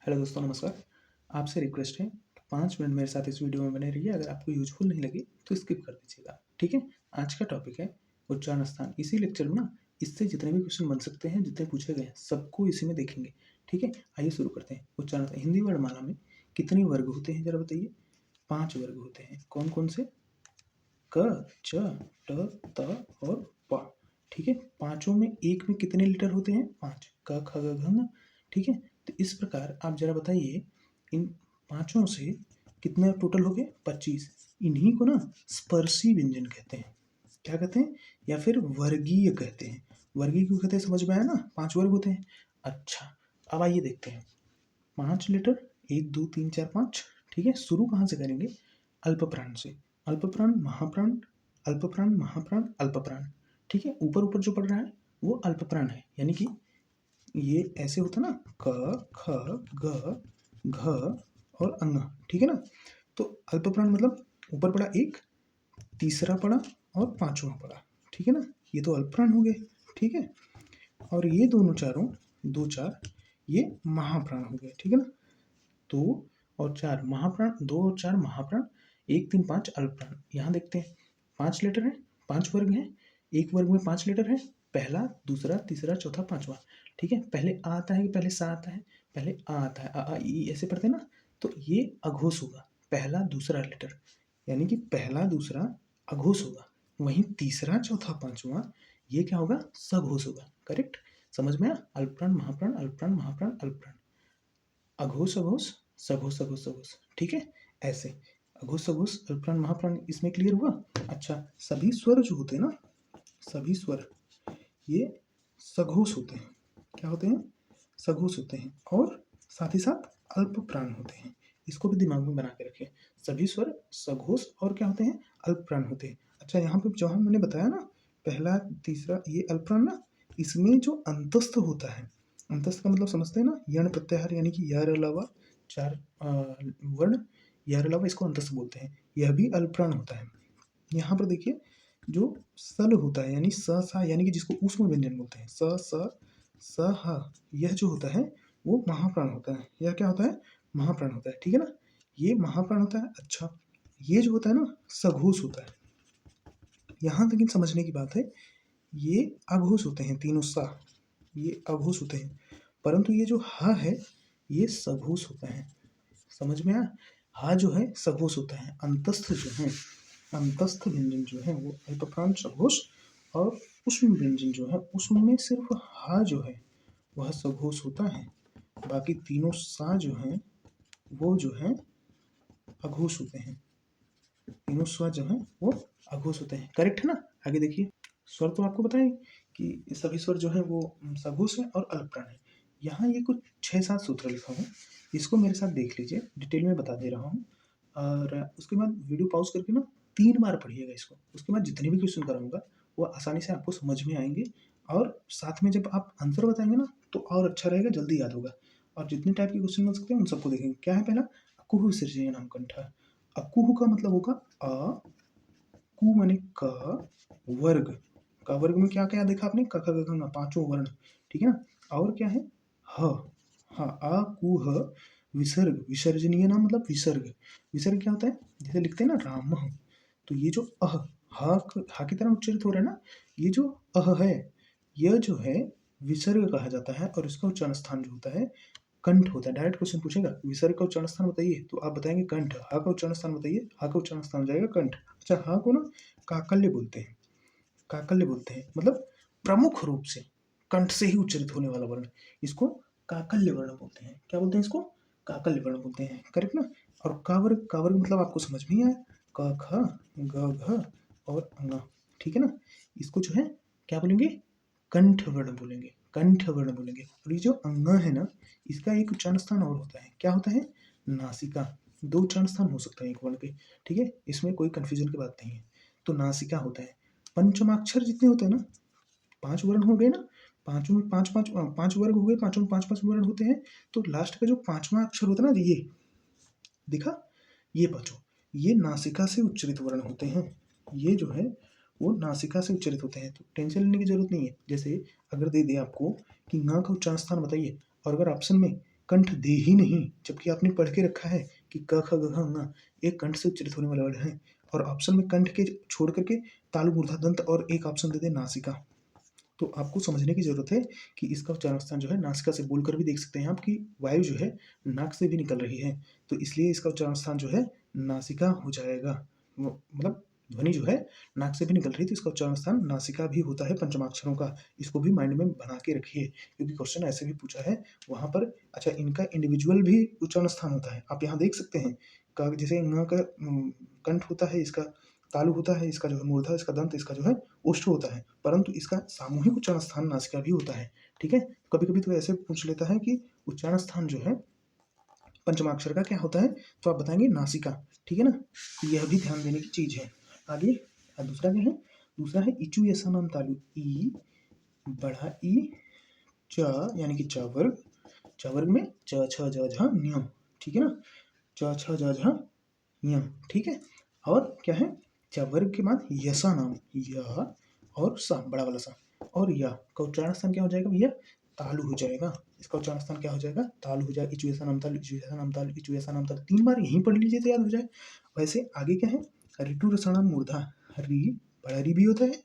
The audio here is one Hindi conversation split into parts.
हेलो दोस्तों, नमस्कार। आपसे रिक्वेस्ट है कि 5 मिनट मेरे साथ इस वीडियो में बने रहिए। अगर आपको यूज़फुल नहीं लगी तो स्किप कर दीजिएगा, ठीक है? आज का टॉपिक है उच्चारण स्थान। इसी लेक्चर में ना इससे जितने भी क्वेश्चन बन सकते हैं, जितने पूछे गए हैं, सबको इसी में देखेंगे, ठीक है? आइए शुरू करते हैं। उच्चारण स्थान हिंदी वर्णमाला में कितने वर्ग होते हैं ज़रा बताइए? 5 वर्ग होते हैं। कौन-कौन से? क, च, ट, त और प, ठीक है? पाँचों में एक में कितने लेटर होते हैं? 5 क, ख, ग, घ, ङ, ठीक है? तो इस प्रकार आप ज़रा बताइए इन पाँचों से कितने टोटल हो गए? 25। इन्हीं को ना स्पर्शी व्यंजन कहते हैं। क्या कहते हैं? या फिर वर्गीय कहते हैं। वर्गीय क्यों कहते हैं समझ में आया ना? 5 वर्ग होते हैं। अच्छा, अब आइए देखते हैं। 5 लेटर 1, 2, 3, 4, 5, ठीक है? शुरू कहाँ से करेंगे? अल्पप्राण से। अल्पप्राण, महाप्राण, अल्पप्राण, महाप्राण, अल्पप्राण, ठीक है? ऊपर-ऊपर जो पढ़ रहा है वो अल्पप्राण है, यानी कि ये ऐसे होता है ना क, ख, ग, घ और अंग, ठीक है ना? तो अल्पप्राण मतलब ऊपर पड़ा एक, तीसरा पड़ा और पाँचवां पड़ा, ठीक है ना? ये तो अल्पप्राण हो गए, ठीक है? और ये दोनों चारों 2, 4 ये महाप्राण हो गए, ठीक है ना? 2 और 4 महाप्राण, 2 और 4 महाप्राण, 1, 3, 5 अल्पप्राण। यहाँ देखते हैं 5 लेटर हैं, 5 वर्ग हैं, एक वर्ग में 5 लेटर हैं, पहला, दूसरा, तीसरा, चौथा, पाँचवां, ठीक है? पहले आ आता है कि पहले सा आता है? पहले आ आता है, अ, आ, इ, ई ऐसे पढ़ते हैं ना? तो ये अघोष होगा, पहला, दूसरा लेटर, यानी कि पहला, दूसरा अघोष होगा। वहीं तीसरा, चौथा, पाँचवां ये क्या होगा? सघोष होगा, करेक्ट? समझ में आया? अल्पप्राण, महाप्राण, अल्पप्राण, महाप्राण, अल्पप्राण। अघोष अघोष, सघोष सघोष सघोष, ठीक है? ऐसे अघोष सघोष, अल्पप्राण, महाप्राण, इसमें क्लियर हुआ? अच्छा, सभी स्वर जो होते हैं ना, सभी स्वर ये सघोष होते हैं। क्या होते हैं? सघोष होते हैं और साथ ही साथ अल्प प्राण होते हैं। इसको भी दिमाग में बना के रखें। सभी स्वर सघोष और क्या होते हैं? अल्प प्राण होते हैं। अच्छा, यहाँ पे जहाँ मैंने बताया ना पहला, तीसरा ये अल्प प्राण ना, इसमें जो अंतस्थ होता है, अंतस्थ का मतलब समझते हैं ना? यण प्रत्याहार, यानी कि यार अलावा 4 वर्ण, यार अलावा इसको अंतस्थ बोलते हैं। यह भी अल्प प्राण होता है। यहाँ पर देखिए जो सल होता है यानी स, सा, यानी कि जिसको ऊष्म व्यंजन बोलते हैं, स, स, स, ह, यह जो होता है वो महाप्राण होता है। यह क्या होता है? महाप्राण होता है, ठीक है ना? ये महाप्राण होता है। अच्छा, ये जो होता है ना सघोष होता है। यहाँ लेकिन समझने की बात है, ये अघोष होते हैं तीनों सा, ये अघोष होते हैं, परंतु ये जो ह है ये सघोष होता है। समझ में आया? हा जो है सघोष होता है, अंतस्थ जो है, अंतस्थ व्यंजन जो है वो अल्पप्राण, सघोष और उष्म व्यंजन जो है उसमें सिर्फ हा जो है वह सघोष होता है। बाकी तीनों सा जो है वो जो है अघोष होते हैं। तीनों स्वर जो है वो अघोष होते हैं, करेक्ट है ना? आगे देखिए, स्वर तो आपको बताएं कि सभी स्वर जो है वो सघोष है और अल्पप्राण है। यहाँ ये कुछ 6-7 सूत्र लिखा हूँ, इसको मेरे साथ देख लीजिए, डिटेल में बता दे रहा हूँ और उसके बाद वीडियो पॉज करके ना 3 बार पढ़िएगा इसको। उसके बाद जितने भी क्वेश्चन कराऊंगा वो आसानी से आपको समझ में आएंगे और साथ में जब आप आंसर बताएंगे ना तो और अच्छा रहेगा, जल्दी याद होगा। और जितने टाइप के क्वेश्चन बन सकते हैं उन सबको देखेंगे। क्या है? पहला अकुह विसर्जनीय नाम कंठ। अकुह का मतलब होगा अ, कु माने क, वर्ग, का वर्ग में क्या क्या देखा आपने? क ख ग घ ङ, पांचों वर्ण, ठीक है ना? और क्या है? ह, हाँ, आ कु ह, विसर्ग, विसर्जनीय नाम मतलब विसर्ग। विसर्ग क्या होता है? जैसे लिखते हैं ना राम, तो ये जो अह, हा की तरह उच्चारित हो रहा है ना, ये जो अह है यह जो है विसर्ग कहा जाता है और इसका उच्चारण स्थान जो होता है कंठ होता है। डायरेक्ट क्वेश्चन पूछेगा विसर्ग का उच्चारण स्थान बताइए तो आप बताएंगे कंठ। हा का उच्चारण स्थान बताइए, हा का उच्चारण स्थान हो जाएगा कंठ। अच्छा, हा को ना काकल्य बोलते हैं, काकल्य बोलते हैं मतलब प्रमुख रूप से कंठ से ही उच्चारित होने वाला वर्ण, इसको काकल्य वर्ण बोलते हैं। क्या बोलते हैं इसको? काकल्य वर्ण बोलते हैं, करेक्ट ना? और कावर्ग, कावर्ग मतलब आपको समझ में ही आया, क ख ग घ और ङ, ठीक है ना? इसको जो है क्या बोलेंगे? कंठ वर्ण बोलेंगे, कंठ वर्ण बोलेंगे। और ये जो अंग है ना, इसका एक उच्चारण स्थान और होता है। क्या होता है? नासिका। 2 उच्चारण स्थान हो सकता है एक वर्ण के, ठीक है? इसमें कोई कंफ्यूजन की बात नहीं है। तो नासिका होता है। पंचमाक्षर जितने होते हैं ना, 5 वर्ण हो गए ना, पाँचों में 5-5 5 वर्ग हो गए, पाँचों में 5-5 वर्ण होते हैं। तो लास्ट का जो 5वां अक्षर होता है ना, ये दिखा, ये पाँचों, ये नासिका से उच्चारित वर्ण होते हैं। ये जो है वो नासिका से उच्चारित होते हैं, तो टेंशन लेने की जरूरत नहीं है। जैसे अगर दे दे आपको कि ङ का उच्चारण स्थान बताइए और अगर ऑप्शन में कंठ दे ही नहीं, जबकि आपने पढ़ के रखा है कि क ख ग घ ङ एक कंठ से उच्चारित होने वाले वर्ड हैं और ऑप्शन में कंठ के छोड़ करके तालु मूर्धा दंत और एक ऑप्शन दे दे नासिका। तो आपको समझने की जरूरत है कि इसका उच्चारण स्थान जो है नासिका से बोलकर भी देख सकते हैं आप कि वायु जो है नाक से भी निकल रही है, तो इसलिए इसका उच्चारण स्थान जो है नासिका हो जाएगा। मतलब ध्वनि जो है नाक से भी निकल रही है तो इसका उच्चारण स्थान नासिका भी होता है पंचमाक्षरों का। इसको भी माइंड में बना के रखिए क्योंकि क्वेश्चन ऐसे भी पूछा है वहां पर। अच्छा, इनका इंडिविजुअल भी उच्चारण स्थान होता है, आप यहाँ देख सकते हैं का जैसे न का कंठ होता है, इसका तालु होता है, इसका जो है मूर्धा, इसका दंत, इसका जो है ओष्ठ होता है, परंतु इसका सामूहिक उच्चारण स्थान नासिका भी होता है। ठीक है, कभी कभी तो ऐसे पूछ लेता है कि उच्चारण स्थान जो है पंचमाक्षर का क्या होता है, तो आप बताएंगे नासिका। ठीक है ना, यह भी ध्यान देने की चीज है। आगे दूसरा क्या है, दूसरा है इचु यसा नाम तालु, ई बड़ा ई च यानी कि च वर्ग, च वर्ग में च छ ज झ न्य। ठीक है ना, च छ ज झ न्य। ठीक है, और क्या है, च वर्ग के बाद यसा नाम, य और सा बड़ा वाला सा, और या का उच्चारण स्थान क्या हो जाएगा भैया, तालु हो जाएगा। इसका उच्चारण स्थान क्या हो जाएगा, तालु हो जाएगा। इचु ऐसा नाम तालु, इचु ऐसा नाम तालु, इचु ऐसा नाम तालु, 3 बार यहीं पढ़ लीजिए तो याद हो जाए। वैसे आगे क्या है, ऋतु रसणाम मूर्धा, री बड़ा री भी होता है,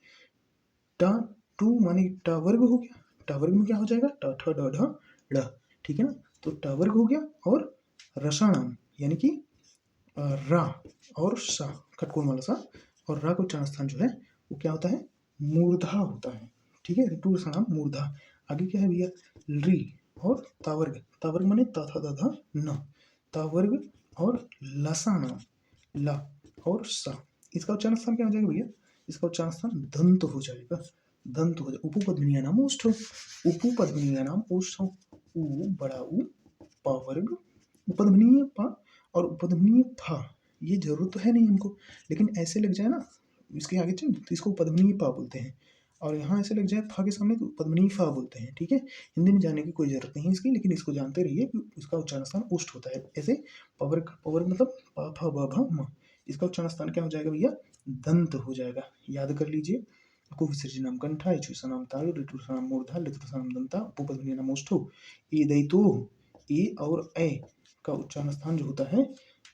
ट टू माने ट वर्ग हो गया, ट वर्ग में क्या हो जाएगा, ट ठ ड ढ ड़। ठीक है ना, तो ट वर्ग हो गया, और रसाणाम यानी कि रा और सा खटकोण वाला सा, और रा का उच्चारण स्थान जो है वो क्या होता है, मूर्धा होता है। ठीक है, ऋतु रसणाम मूर्धा। आगे क्या है भैया, री और तावर्ग, तावर्ग माने त थ द ध न, तावर्ग और लसाणाम, ला और सा। इसका उच्चारण स्थान क्या हो जाएगा भैया, इसका उच्चारण स्थान दंत हो जाएगा, दंत हो जाएगा। उपपद्मनीय नाम ओष्ठो, उपपद्मनीय नाम ओष्ठो, उ बड़ा उ प वर्ग, उपपद्मनीय प और उपपद्मनीय फ। ये जरूरत तो है नहीं हमको, लेकिन ऐसे लग जाए ना इसके आगे चल तो इसको उपपद्मनीय प बोलते हैं, और यहाँ ऐसे लग जाए फ के सामने तो उपपद्मनीय फ बोलते हैं। ठीक है, हिंदी में जानने की कोई जरूरत नहीं है इसकी, लेकिन इसको जानते रहिए कि उसका उच्चारण स्थान ओष्ठ होता है। ऐसे पवर्ग, पवर्ग मतलब प फ ब भ म, इसका उच्चारण स्थान क्या हो जाएगा भैया, दंत हो जाएगा। याद कर लीजिए, को विसर्जनम कंठा, इचुसनाम तालु, ऋतुसनाम मूर्धा, लितुसनाम दंता, उपपद्मनीयनाम ओष्ठो। ए दैतो, ए और ए का उच्चारण स्थान जो होता है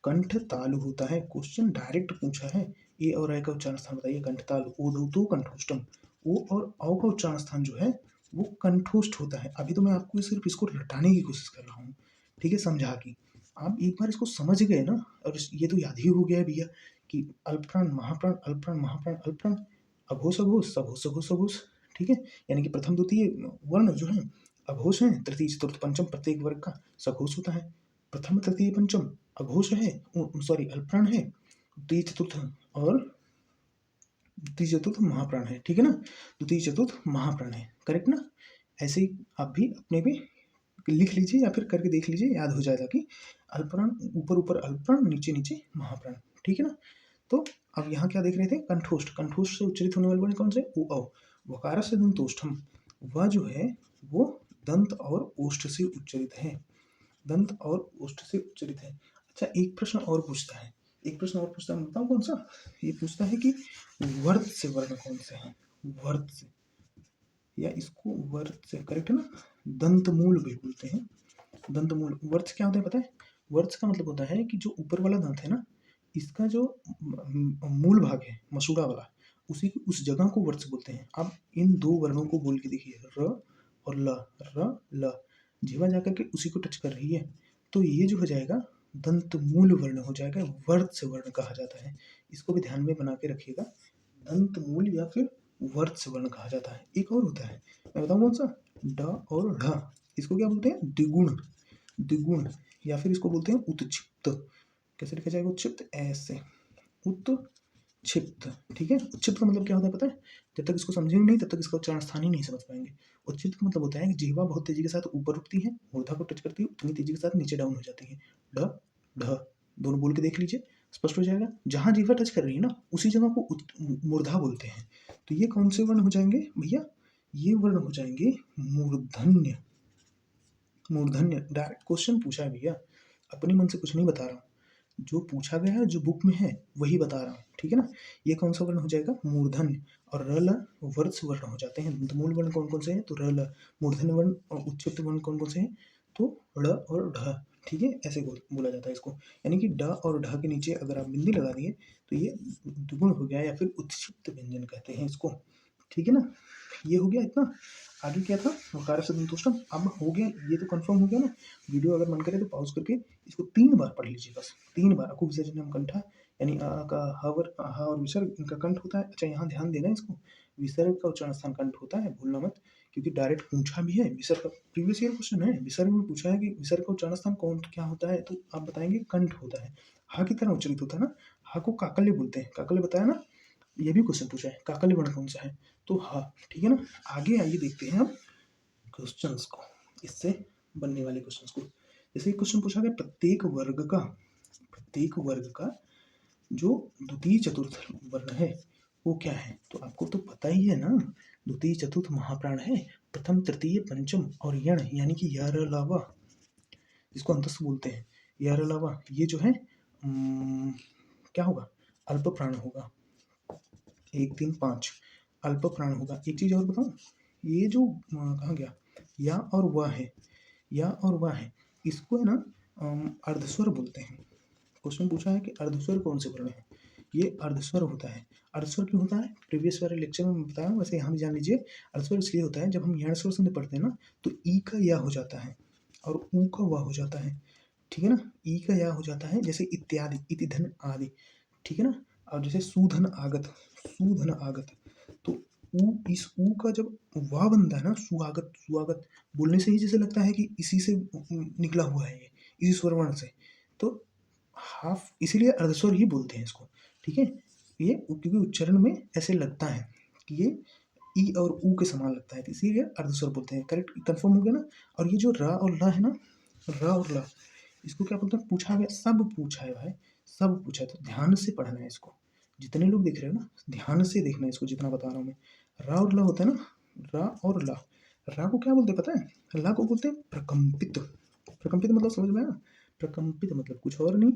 कंठ तालु होता है। क्वेश्चन डायरेक्ट पूछा है, ए और ए का उच्चारण स्थान बताइए, कंठ तालु। ओ दौतो कंठोष्टम, ओ और औ का उच्चारण स्थान जो है वो कंठोष्ठ होता है। अभी तो मैं आपको सिर्फ इसको रटाने की कोशिश कर रहा हूँ, ठीक है, समझा के। आप एक बार इसको समझ गए ना, और ये तो याद ही हो गया है भैया कि अल्पप्राण महाप्राण, अल्पप्राण महाप्राण, अल्पप्राण अघोष अघोष सघोष अघोष अघोष। ठीक है, यानी कि प्रथम द्वितीय वर्ण जो है अघोष है, तृतीय चतुर्थ पंचम प्रत्येक वर्ग का सघोष होता है। प्रथम तृतीय पंचम अघोष है, सॉरी अल्पप्राण है, द्वितीय चतुर्थ और द्वितीय चतुर्थ महाप्राण है। ठीक है ना, द्वितीय चतुर्थ महाप्राण है, करेक्ट ना। ऐसे ही आप भी अपने भी लिख लीजिए या फिर करके देख लीजिए, याद हो जाएगा कि अल्पप्राण ऊपर ऊपर अल्पप्राण, नीचे नीचे महाप्राण। ठीक है ना, तो अब यहाँ क्या देख रहे थे, कंठोष्ठ, कंठोष्ठ से उच्चरित होने वाले वर्ण कौन से, ओ औ। वकार से दंतोष्ठम, वह जो है वो दंत और ओष्ठ से उच्चरित है, दंत और ओष्ठ से उच्चरित है। अच्छा, एक प्रश्न और पूछता है, एक प्रश्न और पूछता है, मैं बताऊँ कौन सा, ये पूछता है कि वर्त से वर्ण कौन से हैं, वर्त से, या इसको वर्त से, करेक्ट है ना, दंत मूल भी बोलते हैं, दंत मूल। वर्त क्या होता है पता है, वर्त का मतलब होता है कि जो ऊपर वाला दांत है ना, इसका जो मूल भाग है मसूड़ा वाला, उसी की उस जगह को वर्त बोलते हैं। अब इन दो वर्णों को बोल के देखिए, र और ल, र ल, जीवा जाकर के उसी को टच कर रही है, तो ये जो हो जाएगा दंत मूल वर्ण हो जाएगा, वर्त से वर्ण कहा जाता है। इसको भी ध्यान में बना के रखिएगा, दंत मूल या फिर वर्त से वर्ण कहा जाता है। एक और होता है, मैं बताऊँ कौन सा, ड और ढ, इसको क्या बोलते हैं, द्विगुण, द्विगुण, या फिर इसको बोलते हैं उत्क्षिप्त। कैसे लिखा जाएगा, उत्क्षिप्त ऐसे, उत्क्षिप्त। ठीक है, उत्क्षिप्त का मतलब क्या होता है पता है, जब तक इसको समझेंगे नहीं तब तक इसका उच्चारण स्थान ही नहीं समझ पाएंगे। उत्क्षिप्त का मतलब होता है कि जीवा बहुत तेजी के साथ ऊपर उठती है, मूर्धा को टच करती है, उतनी तेजी के साथ नीचे डाउन हो जाती है। ढ ढ दोनों बोल के देख लीजिए, स्पष्ट हो जाएगा। जहां जीवा टच कर रही है ना उसी जगह को मूर्धा बोलते हैं। तो ये कौन से वर्ण हो जाएंगे भैया, ये वर्ण हो जाएंगे मूर्धन्य, मूर्धन्य। डायरेक्ट क्वेश्चन पूछा है भैया, अपने मन से कुछ नहीं बता रहा हूँ, जो पूछा गया है जो बुक में है वही बता रहा हूँ। ठीक है ना, ये कौन सा वर्ण हो जाएगा, मूर्धन्य। और र ल वर्ष वर्ण हो जाते हैं। मूल वर्ण कौन कौन से हैं, तो र ल मूर्धन्य वर्ण, और उच्चत्व वर्ण कौन कौन से हैं, तो ड़ और ढ, ठीक है, ऐसे बोला जाता है इसको। यानी कि ड और ढ के नीचे अगर आप बिंदी लगा दिए तो ये द्विगुण हो गया या फिर उत्क्षिप्त व्यंजन कहते हैं इसको, ठीक है ना। ये हो गया इतना। आगे क्या था, वकार से संतुष्टम, अब हो गया, ये तो कंफर्म हो गया ना। वीडियो अगर मन करे तो पॉज करके इसको 3 बार पढ़ लीजिए, बस 3 बार। अकु विसर्जनम कंठा, यानी आ का हा और विसर्ग इनका कंठ होता है। अच्छा यहाँ ध्यान देना, इसको विसर्ग का उच्चारण स्थान कंठ होता है, भूलना मत, क्योंकि डायरेक्ट पूछा भी है विसर्ग का, प्रीवियस ईयर क्वेश्चन है, विसर्ग में पूछा है कि विसर्ग का उच्चारण स्थान कौन क्या होता है, तो आप बताएंगे कंठ होता है। हा की तरह उच्चरित होता है ना, हा को काकल्य बोलते हैं, काकल्य बताया ना, ये भी क्वेश्चन पूछा है, काकल्य वर्ण कौन सा है, तो हा, ठीक है ना। आगे आइए देखते हैं अब क्वेश्चंस को, इससे बनने वाले क्वेश्चंस को। जैसे क्वेश्चन पूछा गया प्रत्येक वर्ग का जो द्वितीय चतुर्थ वर्ण है वो क्या है, तो आपको तो पता ही है ना, द्वितीय चतुर्थ महाप्राण है, प्रथम तृतीय पंचम और यण, यानी कि यार अलावा, इसको अंतस्थ बोलते हैं, यार अलावा ये जो है क्या होगा, अल्प प्राण होगा, 1 3 5 अल्प प्राण होगा। एक चीज और बताऊं, ये जो कहाँ गया, या और वह है, या और वह है, इसको है ना अर्धस्वर बोलते हैं। क्वेश्चन पूछा है कि अर्धस्वर कौन से वर्ण है, ये अर्धस्वर होता है। अर्धस्वर क्यों होता है, प्रीवियस वाले लेक्चर में बताया, वैसे यहाँ भी जान लीजिए। अर्धस्वर इसलिए होता है जब हम यण स्वर संधि पढ़ते हैं ना, तो ई का या हो जाता है और ऊ का वा हो जाता है, ठीक है ना। ई का या हो जाता है, जैसे इत्यादि, इति धन आदि, ठीक है ना। और जैसे सुधन आगत, सुधन आगत, तो ऊ, इस ऊ का जब वाह बनता है ना, सुआगत, सुआगत बोलने से ही जैसे लगता है कि इसी से निकला हुआ है, ये इसी स्वर वर्ण से, तो हाफ, इसीलिए अर्धस्वर ही बोलते हैं इसको, ठीक है। ये क्योंकि उच्चारण में ऐसे लगता है कि ये ई और ऊ के समान लगता है, तो इसीलिए अर्धस्वर बोलते हैं। करेक्ट, कंफर्म हो गया ना। और ये जो रा और ला है ना, रा और ला, इसको क्या बोलते हैं, पूछा गया, सब पूछा है भाई, सब पूछा है, तो ध्यान से पढ़ना है इसको। जितने लोग देख रहे हो ना, ध्यान से देखना है इसको, जितना बता रहा हूँ मैं। रा और ला होता है ना, रा और ला, रा को क्या बोलते हैं पता है, ला को बोलते हैं प्रकंपित। प्रकंपित मतलब समझ में आया, प्रकंपित मतलब कुछ और नहीं,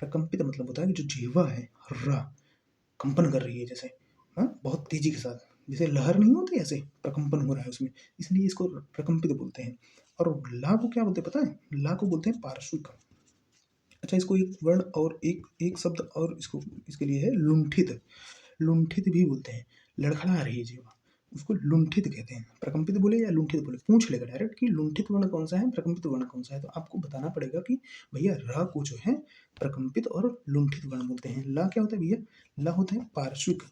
प्रकंपित मतलब होता है कि जो जीवा है, रा, कंपन कर रही है जैसे, हाँ, बहुत तेजी के साथ, जैसे लहर नहीं होती ऐसे कंपन हो रहा है उसमें, इसलिए इसको प्रकंपित बोलते हैं। और ला को क्या बोलते हैं पता है, ला को बोलते हैं पार्श्विक। अच्छा, इसको एक वर्ण और एक एक शब्द और इसको, इसके लिए है लुंठित, लुंठित भी बोलते हैं, लड़खड़ा रही है जीवा, उसको लुंठित कहते हैं। प्रकंपित बोले या लुंठित बोले, पूछ लेगा डायरेक्ट कि लुंठित वर्ण कौन सा है, प्रकंपित वर्ण कौन सा है, तो आपको बताना पड़ेगा कि भैया र को जो है प्रकंपित और लुंठित वर्ण बोलते हैं। ला क्या होता है भैया, ला होता है पार्श्विक।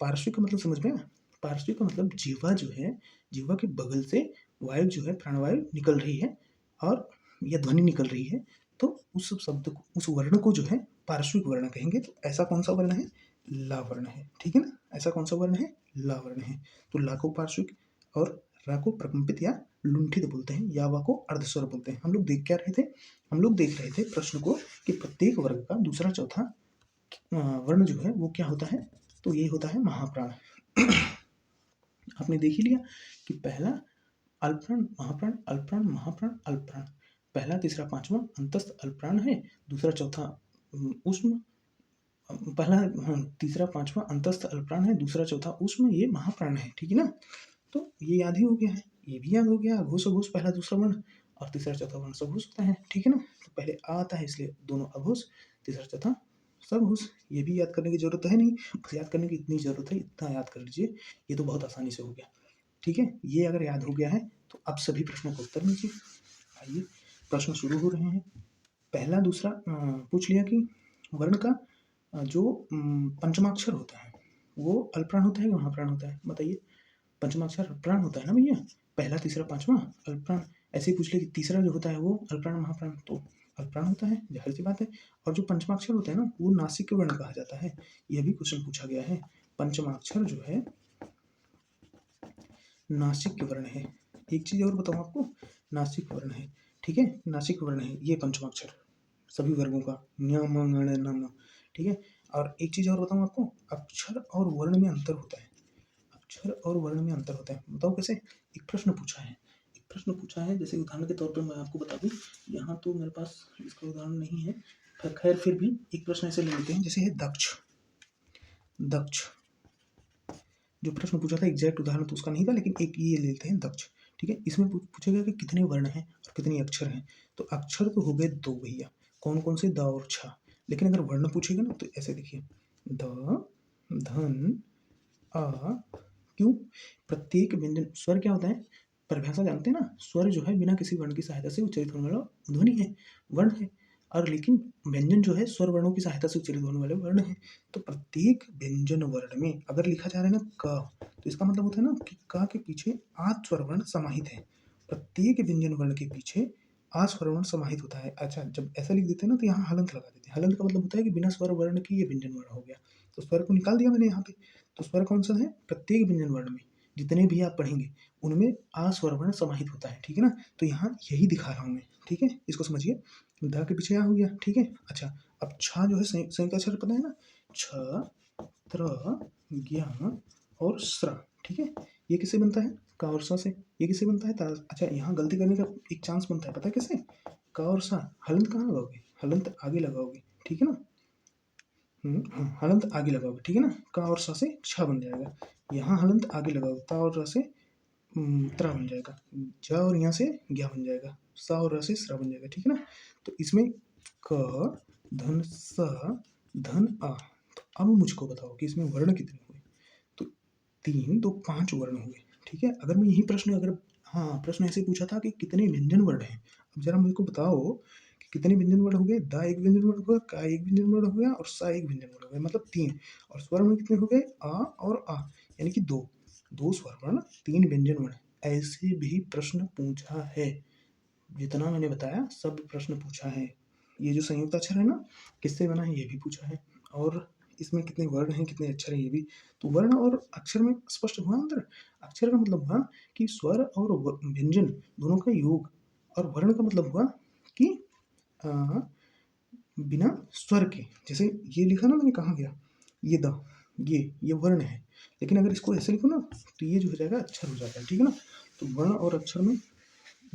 पार्श्विक का मतलब समझ में आया, पार्श्विक का मतलब जीवा जो है, जीवा के बगल से वायु जो है, प्राणवायु निकल रही है और या ध्वनि निकल रही है, तो उस शब्द को, उस वर्ण को जो है पार्श्विक वर्ण कहेंगे। तो ऐसा कौन सा वर्ण है, ला वर्ण है, ठीक है ना। ऐसा कौन सा वर्ण है, ला वर्ण है। तो ला को पार्श्विक और रा को प्रकंपित या लुंठित बोलते हैं, या वा को अर्धस्वर बोलते हैं। हम लोग देख क्या रहे थे, हम लोग देख रहे थे प्रश्न को कि प्रत्येक वर्ग का दूसरा चौथा वर्ण जो है वो क्या होता है, तो ये होता है महाप्राण। आपने देख ही लिया कि पहला अल्पप्राण, महाप्राण, अल्पप्राण, महाप्राण, अल्पप्राण, पहला तीसरा पांचवा अंतस्थ अल्पप्राण है, दूसरा चौथा उष्म, पहला तीसरा पांचवा अंतस्थ अल्पप्राण है, दूसरा चौथा उष्म, ये महाप्राण है, ठीक है ना। तो ये याद ही हो गया है, ये भी याद हो गया, घोष घोष पहला दूसरा वर्ण और तीसरा चौथा वर्ण सघोष होता है, ठीक है ना। तो पहले आ आता है इसलिए दोनों अघोष, तीसरा चौथा सघोष। ये भी याद करने की जरूरत है नहीं, बस याद करने की इतनी जरूरत है, इतना याद कर लीजिए, ये तो बहुत आसानी से हो गया, ठीक है। ये अगर याद हो गया है तो अब सभी प्रश्नों को उत्तर दीजिए। आइए प्रश्न शुरू हो रहे हैं। पहला दूसरा पूछ लिया कि वर्ण का जो पंचमाक्षर होता है वो अल्पप्राण होता है कि महाप्राण होता है, बताइए। पंचमाक्षर प्राण होता है ना भैया, पहला तीसरा पांचवा अल्पप्राण। ऐसे ही पूछ ले कि तीसरा जो होता है वो अल्पप्राण महाप्राण, तो अल्पप्राण होता है, जाहिर सी बात है। और जो पंचमाक्षर होता है ना वो नासिक वर्ण कहा जाता है, यह भी क्वेश्चन पूछा गया है। पंचमाक्षर जो है नासिक वर्ण है। एक चीज और बताऊं आपको, नासिक वर्ण है, ठीक है, नासिक वर्ण है ये पंचमाक्षर, सभी वर्गों का, न्यम गण नम, ठीक है। और एक चीज और बताऊं आपको, अक्षर और वर्ण में अंतर होता है, अक्षर और वर्ण में अंतर होता है, बताओ कैसे। एक प्रश्न पूछा है, एक प्रश्न पूछा है, जैसे उदाहरण के तौर पर मैं आपको बता दूं, यहाँ तो मेरे पास इसका उदाहरण नहीं है, खैर फिर भी एक प्रश्न ऐसे ले लेते हैं, जैसे है दक्ष, दक्ष जो प्रश्न पूछा था, एग्जैक्ट उदाहरण तो उसका नहीं था, लेकिन एक ये लेते हैं दक्ष, ठीक है। इसमें पूछेगा कि कितने वर्ण हैं और कितने अक्षर हैं। तो अक्षर तो हो गए 2 भैया, कौन कौन से, द और छ। लेकिन अगर वर्ण पूछेगा ना तो ऐसे देखिए, ध, धन, अ, क्यों, प्रत्येक व्यंजन, स्वर क्या होता है, परिभाषा जानते हैं ना, स्वर जो है बिना किसी वर्ण की सहायता से उच्चारित होने वाला ध्वनि है, वर्ण है। और लेकिन व्यंजन जो है स्वर वर्णों की सहायता से उच्चारित होने वाले वर्ण है। तो प्रत्येक व्यंजन वर्ण में अगर लिखा जा रहा है ना क, तो इसका मतलब होता है ना कि क के पीछे आ स्वर वर्ण समाहित है। प्रत्येक व्यंजन वर्ण के पीछे आ स्वर वर्ण समाहित होता है। अच्छा, जब ऐसा लिख देते हैं ना तो यहाँ हलंत लगा देते हैं। हलंत का मतलब होता है कि बिना स्वर वर्ण की ये व्यंजन वर्ण हो गया। तो स्वर को निकाल दिया मैंने यहाँ पे। तो स्वर कौन सा है, प्रत्येक व्यंजन वर्ण में जितने भी आप पढ़ेंगे उनमें आ स्वर वर्ण समाहित होता है, ठीक है ना। तो यहाँ यही दिखा रहा हूँ मैं, ठीक है, इसको समझिए। ध के पीछे आ हो गया, ठीक है। अच्छा, अब छ जो है संयुक्त अक्षर पता है ना, छ, त्र, ज्ञ और स्र, ठीक है। ये किससे बनता है, क और स से। ये किससे बनता है, ता। अच्छा, यहाँ गलती करने का एक चांस बनता है, पता है कैसे, क और स हलंत कहाँ लगाओगे, हलंत आगे लगाओगे, ठीक है ना। हलंत आगे लगाओगे, ठीक है ना। क और स से छ बन जाएगा। यहाँ हलंत आगे लगाओगे, ता और र से त्रा बन जाएगा। ज और यहाँ से ज्ञ बन जाएगा। स और र से स्र बन जाएगा, ठीक है ना। तो इसमें क, धन, स, धन, आ। तो अब मुझको बताओ कि इसमें वर्ण कितने हुए। तो 3, तो 5 वर्ण हुए, ठीक है। अगर मैं यही प्रश्न, अगर हाँ, प्रश्न ऐसे पूछा था कि कितने व्यंजन वर्ण हैं, अब जरा मुझको बताओ कि कितने व्यंजन वर्ण हो गए। द एक व्यंजन वर्ण हुआ, का एक व्यंजन वर्ण हो गया और सा एक व्यंजन वर्ण हो गया, मतलब 3। और स्वर वर्ण कितने हो गए, आ और आ, यानी कि 2। 2 स्वर वर्ण, 3 व्यंजन वर्ण। ऐसे भी प्रश्न पूछा है, जितना मैंने बताया सब प्रश्न पूछा है। ये जो संयुक्त अक्षर है ना, किससे बना है ये भी पूछा है। और इसमें कितने वर्ण हैं कितने अक्षर हैं ये भी। तो वर्ण और अक्षर में स्पष्ट हुआ अंतर। अक्षर का मतलब हुआ कि स्वर और व्यंजन दोनों का योग, और वर्ण का मतलब हुआ कि अ, बिना स्वर के। जैसे ये लिखा ना मैंने, कहाँ गया ये द, ये वर्ण है। लेकिन अगर इसको ऐसे लिखो ना तो ये जो हो जाएगा अक्षर हो जाएगा, ठीक है ना। तो वर्ण और अक्षर में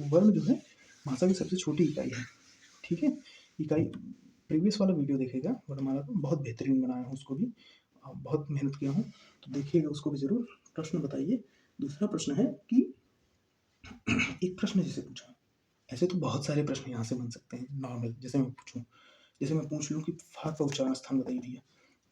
वर्ण जो है भाषा की सबसे छोटी इकाई है, ठीक है। इकाई, प्रीवियस वाला वीडियो देखिएगा वर्णमाला का, बहुत बेहतरीन बनाया हूँ उसको भी, बहुत मेहनत किया हूँ, तो देखिएगा उसको भी ज़रूर। प्रश्न बताइए। दूसरा प्रश्न है कि एक प्रश्न जैसे पूछा, ऐसे तो बहुत सारे प्रश्न यहाँ से बन सकते हैं नॉर्मल। जैसे मैं पूछूँ, जैसे मैं पूछ लूँ कि फा का उच्चारण स्थान बताइए भैया।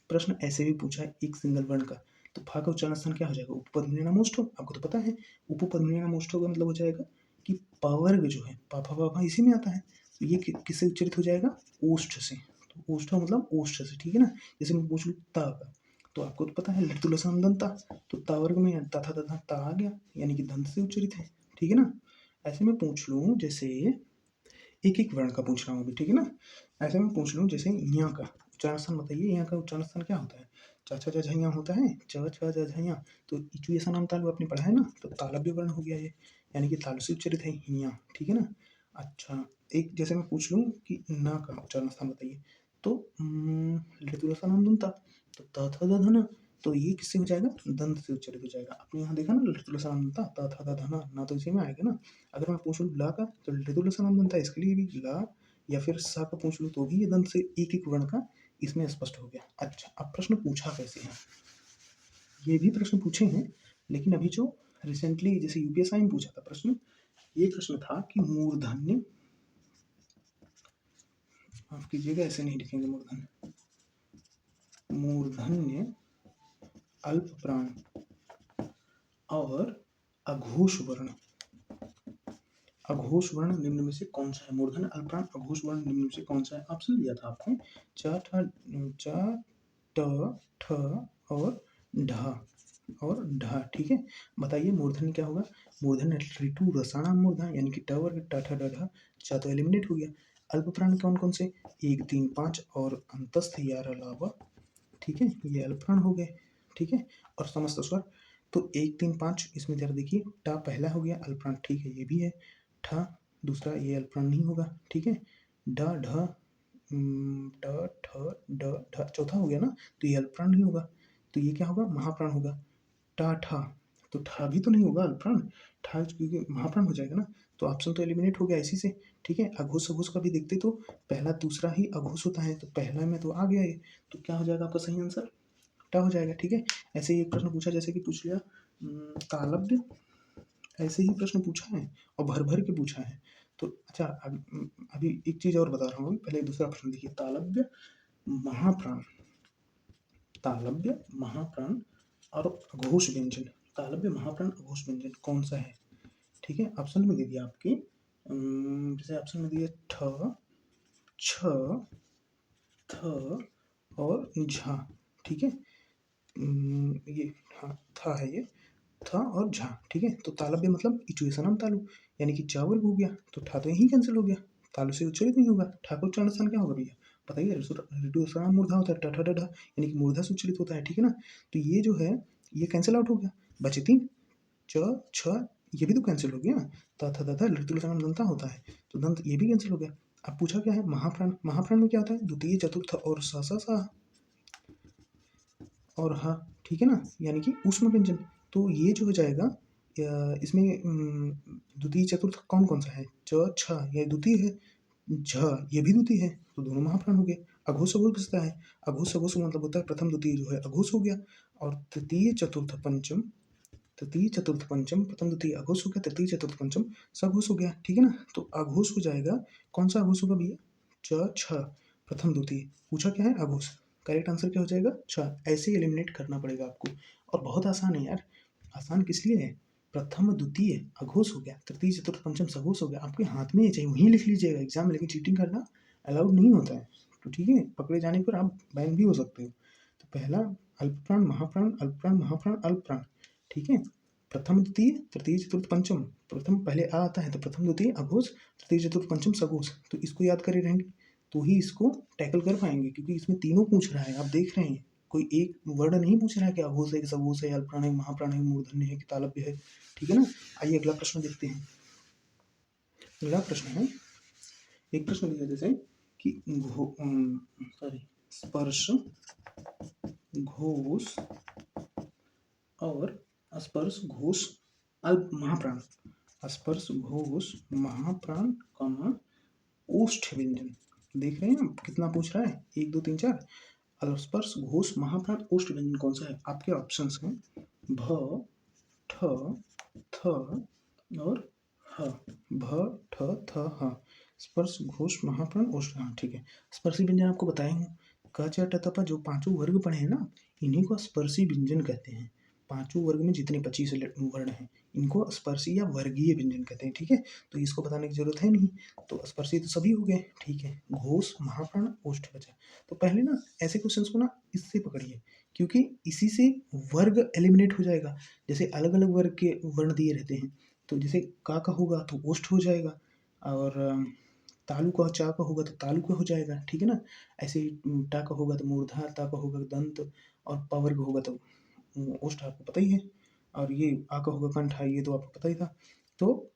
प्रश्न ऐसे भी पूछा है एक सिंगल वर्ण का, तो फा का उच्चारण स्थान क्या हो जाएगा, उपपद नामोष्ठ हो, आपको तो पता है। उपपद नामोष्ठ का मतलब हो जाएगा कि पवर्ग जो है, पा फा पा फा इसी में आता है। तो ये किससे उच्चारित हो जाएगा, ओष्ठ से। तो ओष्ठ मतलब ओष्ठ से, ठीक है ना। जैसे मैं पूछ लूँ ता का, तो आपको तो पता है लट तुलसम दंता, तो ता वर्ग में तथा तथा ता आ गया, यानी कि दंत से उच्चारित है, ठीक है ना। ऐसे में पूछ लूँ जैसे एक एक वर्ण का पूछ रहा हूँ अभी, ठीक है ना। ऐसे में पूछ लूँ जैसे यहाँ का उच्चारण स्थान बताइए, यहाँ का उच्चारण स्थान क्या होता है, च छ ज झ यहाँ होता है, च छ ज झ यहाँ। तो इचु ऐसा नाम तालु आपने पढ़ा है ना, तो तालव्य वर्ण हो गया ये, यानी कि तालु से उच्चारित है यहाँ, ठीक है ना। अच्छा, एक जैसे मैं पूछ लूँ कि न का उच्चारण स्थान बताइए, तो लृतुलसा नाम दंता, तो त थ द ध न, तो ये किससे हो जाएगा, दंत से उच्चारित हो जाएगा। आपने यहाँ देखा ना लृतुलसा नाम दंता, त थ द ध न, ना तो इसी में आएगा ना। अगर मैं पूछ लूँ ला का, तो लृतुलसा नाम बनता है, इसके लिए भी ला, या फिर सा का पूछ लूँ तो भी ये दंत से एक एक वर्ण का इसमें स्पष्ट हो गया। अच्छा, अब प्रश्न पूछा कैसे है, ये भी प्रश्न पूछे हैं, लेकिन अभी जो रिसेंटली जैसे यूपीएसआई में पूछा था प्रश्न, ये प्रश्न था कि मूर्धन्य, माफ कीजिएगा ऐसे नहीं लिखेंगे मूर्धन्य, मूर्धन्य, अल्प प्राण और अघोष वर्ण, अघोष वर्ण निम्न में से कौन सा है, मूर्धन्य, अल्प प्राण, अघोष वर्ण निम्न में से कौन सा है। ऑप्शन दिया था आपको, च ठ, ट, ठ और ढ, और ढ, ठीक है। बताइए मूर्धन्य क्या होगा, मूर्धन्य ऋतु रसाणाम मूर्धा, यानी कि ट वर्ग, ट ठ ड ढ, च तो एलिमिनेट हो गया। अल्प प्राण कौन कौन से, 1 3 5 और अंतस्थ 11 लावा, ठीक है, ये अल्प प्राण हो गए, ठीक है। और समस्त स्वर, तो 1 3 5 इसमें जरा देखिए, ट पहला हो गया अल्प प्राण, ठीक है, ये भी है। ठ दूसरा, ये अल्प प्राण नहीं होगा, ठीक है। ड ढ, ट ठ ड ढ चौथा हो गया ना, तो ये अल्प प्राण नहीं होगा, तो ये क्या होगा, महाप्राण होगा। टा ठा, तो ठा भी तो नहीं होगा अल्प प्राण, ठा क्योंकि महाप्राण हो जाएगा ना, तो ऑप्शन तो एलिमिनेट हो गया इसी से, ठीक है। अघोष अघोष का भी देखते तो पहला दूसरा ही अघोष होता है, तो पहला में तो आ गया ये, तो क्या हो जाएगा आपका सही आंसर, टा हो जाएगा, ठीक है। ऐसे ही एक प्रश्न पूछा, जैसे कि पूछ लिया तालव्य ऐसे ही प्रश्न पूछा है और भर भर के पूछा है। तो अच्छा, अभी एक चीज़ और बता रहा हूँ, पहले दूसरा प्रश्न देखिए। तालव्य महाप्राण, तालव्य महाप्राण और अघोष व्यंजन, तालव्य महाप्राण अघोष व्यंजन कौन सा है? ठीक है, ऑप्शन में दे दिया आपके, जैसे ऑप्शन में दिया ठ, छ, थ और झा। ठीक है, ये हाँ था है ये, था और झा। ठीक है, तो तालव्य मतलब इचुएशनम तालु, यानी कि चा वर्ग हो गया, तो ठा तो यहीं कैंसिल हो गया, तालु से उच्चारित नहीं होगा। ठाकुर उच्चारण स्थान क्या होगा भैया, बताइए। ऋतुस्राव मूर्धा होता है, ठ ठ ढ, यानी कि मूर्धा से उच्चारित होता है। ठीक है ना, तो ये जो है ये कैंसिल आउट हो गया, बचे तीन, च छ, ये भी तो कैंसिल हो गया। त थ द ध ऋतुस्राव दंता होता है, तो दंत ये भी कैंसिल हो गया। अब पूछा क्या है, महाप्राण, महाप्राण में क्या होता है, द्वितीय चतुर्थ और सा सा सा और हा। ठीक है ना, यानी कि ऊष्म व्यंजन। तो ये जो हो जाएगा इसमें द्वितीय चतुर्थ कौन कौन सा है, च छ, ये द्वितीय है, झ ये भी द्वितीय है, तो दोनों महाप्राण हो गए। अघोष अघोष बचता है, अघोष अघोष मतलब होता है प्रथम द्वितीय जो है अघोष हो गया, और तृतीय चतुर्थ पंचम, तृतीय चतुर्थ पंचम, प्रथम द्वितीय अघोष हो गया, तृतीय चतुर्थ पंचम सघोष हो गया। ठीक है ना, तो अघोष हो जाएगा, कौन सा अघोष होगा भैया, च छ, प्रथम द्वितीय, पूछा क्या है अघोष, करेक्ट आंसर क्या हो जाएगा, छ। ऐसे एलिमिनेट करना पड़ेगा आपको, और बहुत आसान है यार। आसान किस लिए है, प्रथम द्वितीय अघोष हो गया, तृतीय चतुर्थ पंचम सघोष हो गया, आपके हाथ में ये चाहिए, वहीं लिख लीजिएगा एग्जाम में, लेकिन चीटिंग करना अलाउड नहीं होता है। तो ठीक है, पकड़े जाने पर आप बैन भी हो सकते हो। तो पहला अल्पप्राण महाप्राण, अल्पप्राण महाप्राण अल्पप्राण। ठीक है, प्रथम द्वितीय तृतीय चतुर्थ पंचम, प्रथम पहले आ आता है तो प्रथम द्वितीय अघोष, तृतीय चतुर्थ पंचम सघोष, तो इसको याद करे रहेंगे तो ही इसको टैकल कर पाएंगे, क्योंकि इसमें तीनों पूछ रहा है, आप देख रहे हैं, कोई एक वर्ड नहीं पूछ रहा है कि अघोष है कि सघोष है, अल्पप्राण है, महाप्राण है, मूर्धन्य है कि तालव्य है। ठीक है ना, आइए अगला प्रश्न देखते हैं। अगला प्रश्न है, एक प्रश्न लिया जैसे कि सॉरी, स्पर्श घोष और स्पर्श घोष अल्प महाप्राण, स्पर्श घोष महाप्राण कॉमा ओष्ठ व्यंजन। देख रहे हैं आप कितना पूछ रहा है, एक दो तीन चार। स्पर्श घोष महाप्राण ओष्ठ व्यंजन कौन सा है, आपके ऑप्शंस हैं भ, ठ, थ और ह। भ, ठ, थ, ह, स्पर्श घोष महाप्राण ओष्ठ। हाँ ठीक है, स्पर्शी व्यंजन आपको बताया हूँ, क च ट त प जो पांचों वर्ग पढ़े हैं ना, इन्हीं को स्पर्शी व्यंजन कहते हैं। पांचों वर्ग में जितने 25 वर्ण हैं, इनको स्पर्शी या वर्गीय व्यंजन कहते हैं। ठीक है, तो इसको बताने की जरूरत है नहीं, तो स्पर्शी तो सभी हो गए। ठीक है, घोष महाप्राण ओष्ठ बचा। तो पहले ना ऐसे क्वेश्चंस को ना इससे पकड़िए, क्योंकि इसी से वर्ग एलिमिनेट हो जाएगा। जैसे अलग अलग वर्ग के वर्ण दिए रहते हैं, तो जैसे का होगा तो ओष्ठ हो जाएगा, और तालु का चा का होगा तो तालु का हो जाएगा। ठीक है ना, ऐसे ही टा का होगा तो मूर्धा, ता का होगा दंत, और प वर्ग होगा तो ओष्ठ, आपको पता ही है। और ये आ का होगा कंठ, ये तो आपको पता ही था। तो